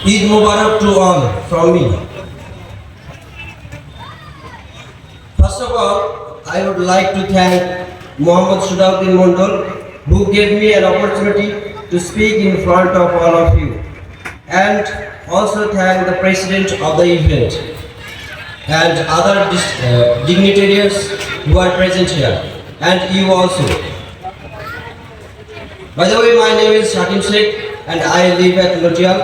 Eid Mubarak to all from me. First of all, I would like to thank Muhammad Sudauddin Mondol, who gave me an opportunity to speak in front of all of you, and also thank the president of the event and other dignitaries who are present here, and you also. By the way, my name is Shakim Sheikh and I live at Lotial,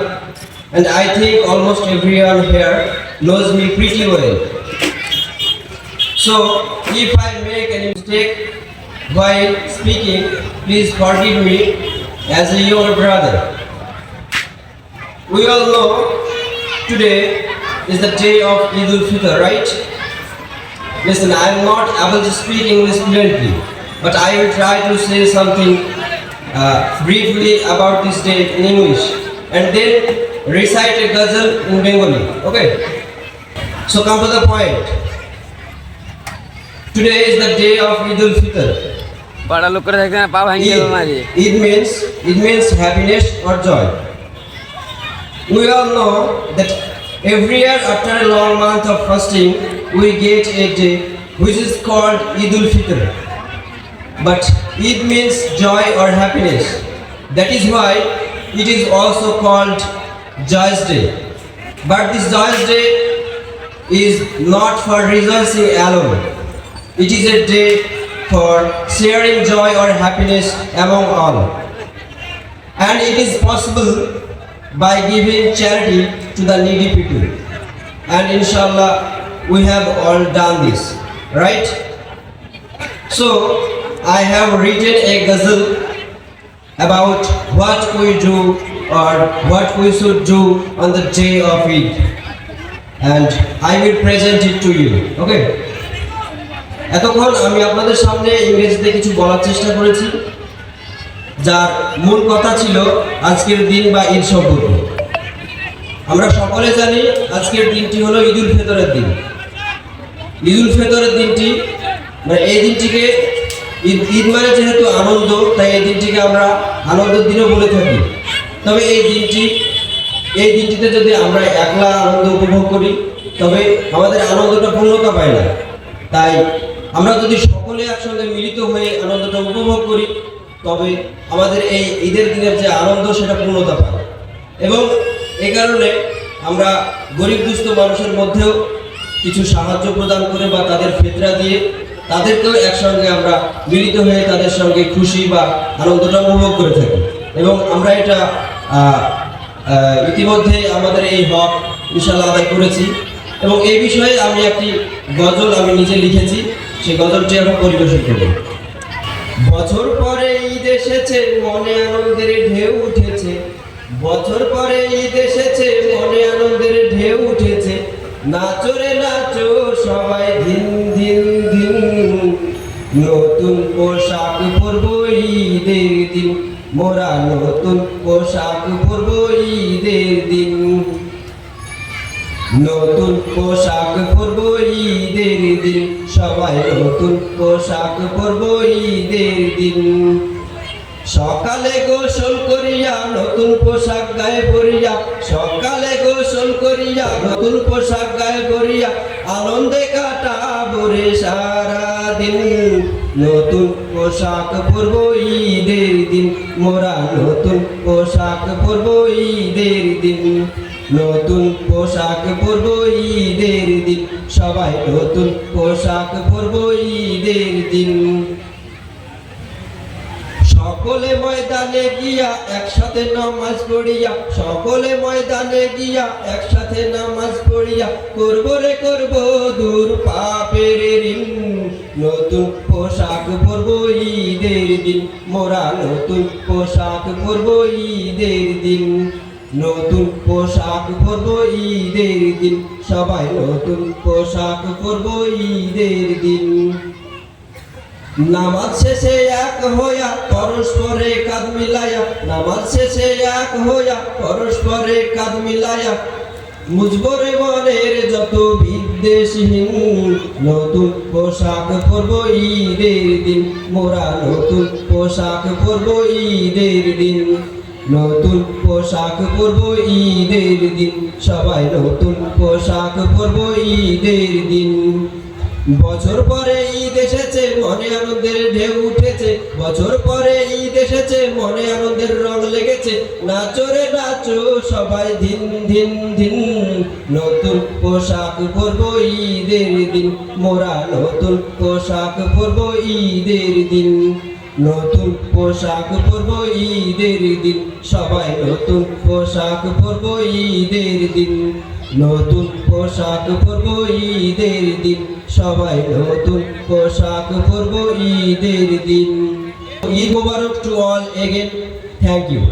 and I think almost everyone here knows me pretty well. So, if I make any mistake while speaking, please forgive me as your brother. We all know today is the day of Eid al-Fitr, right? Listen, I am not able to speak English fluently, but I will try to say something briefly about this day in English and then recite a ghazal in Bengali. Okay? So come to the point. Today is the day of Eid al-Fitr. It means happiness or joy. We all know that every year after a long month of fasting, we get a day which is called Eid al-Fitr. But Eid means joy or happiness. That is why it is also called Joyous Day. But this Joyous Day is not for rejoicing alone. It is a day for sharing joy or happiness among all. And it is possible by giving charity to the needy people. And inshallah, we have all done this, right? So, I have written a ghazal about what we do or what we should do on the day of Eid, and I will present it to you. Okay? এতক্ষণ আমি আপনাদের সামনে ইংরেজিতে কিছু বলার চেষ্টা করেছি, যার মূল কথা ছিল আজকের দিন বা ঈদ সম্পর্কে। আমরা সকলে জানি আজকের দিনটি হলো ঈদ উল ফিতরের দিন। ঈদ উল ফিতরের দিনটি মানে এই দিনটিকে ঈদ মানে যেহেতু আনন্দ, তাই এই দিনটিকে আমরা আনন্দের দিনও বলে থাকি। তবে এই দিনটিতে যদি আমরা একলা আনন্দ উপভোগ করি, তবে আমাদের আনন্দটা পূর্ণতা পায় না। তাই আমরা যদি সকলে একসঙ্গে মিলিত হয়ে আনন্দটা উপভোগ করি, তবে আমাদের এই ঈদের দিনের যে আনন্দ সেটা পূর্ণতা পায়। এবং এই কারণে আমরা গরিব দুস্থ মানুষের মধ্যেও কিছু সাহায্য প্রদান করে বা তাদের ফিতরা দিয়ে তাদেরকেও একসঙ্গে আমরা মিলিত হয়ে তাদের সঙ্গে খুশি বা আনন্দটা উপভোগ করে থাকি। এবং আমরা এটা ইতিমধ্যে আমাদের এই হক ইনশাআল্লাহ আদায় করেছি। এবং এই বিষয়ে আমি একটি গজল আমি নিজে লিখেছি, সেই গজলটি এখন পরিবেশন করব। বছর পরে ঈদ এসেছে, মনে আনন্দের ঢেউ উঠেছে। বছর পরে ঈদ এসেছে, মনে আনন্দের ঢেউ উঠেছে। নাচো রে নাচো সবাই দিন দিন দিন, নতুন পোশাক পরবো ঈদের দিন, মোরা নতুন পোশাক পরবো ঈদের দিন। নতুন পোশাক পরবো ঈদের দিন, সবাই নতুন পোশাক পরবো ঈদের দিন। সকালে গোসল করিয়া নতুন পোশাক গায়ে পরিয়া, সকালে গোসল করিয়া নতুন পোশাক গায়ে পরিয়া, আনন্দে কাটাবো রে সারা দিন। নতুন পোশাক পরবো ঈদের দিন, মোরা নতুন পোশাক পরবো ঈদের দিন। নতুন পোশাক পরবো ঈদের দিন, সবাই নতুন পোশাক পরবো ঈদের দিন। সকলে ময়দানে গিয়া একসাথে নামাজ পড়িয়া, সকলে ময়দানে গিয়া একসাথে নামাজ পড়িয়া, করবো রে করবো দূর পাপের ঋণ। নতুন পোশাক পরবো ঈদের দিন, মোরা নতুন পোশাক পরবো ঈদের দিন। নতুন পোশাক পরবো ঈদের দিন, সবাই নতুন পোশাক পরবো ঈদের দিন। নামাজ শেষে এক হইয়া পরস্পরে কাঁধ মিলাইয়া, নামাজ শেষে এক হইয়া পরস্পরে কাঁধ মিলাইয়া, মুজবো রে মনের যত বিদ্বেষহীন। নতুন পোশাক পরবো ঈদের দিন, মোরা নতুন পোশাক পরবো ঈদের দিন। নতুন পোশাক পরবো ঈদের দিন, সবাই নতুন পোশাক পরবো ঈদের দিন। বছর পরে ঈদ এসেছে, মনে আনন্দের ঢেউ উঠেছে, বছর পরে ঈদ এসেছে, মনে আনন্দের রং লেগেছে, নাচো রে নাচো সবাই ধিন ধিন ধিন। নতুন পোশাক পরবো ঈদের দিন, মোরা নতুন পোশাক পরবো ঈদের দিন। নতুন পোশাক পরবো ঈদের দিন, সবাই নতুন পোশাক পরবো ঈদের দিন। নতুন পোশাক পরবো ঈদের দিন, সবাই নতুন পোশাক পরবো ঈদের দিন। Eid Mubarak to all again. Thank you.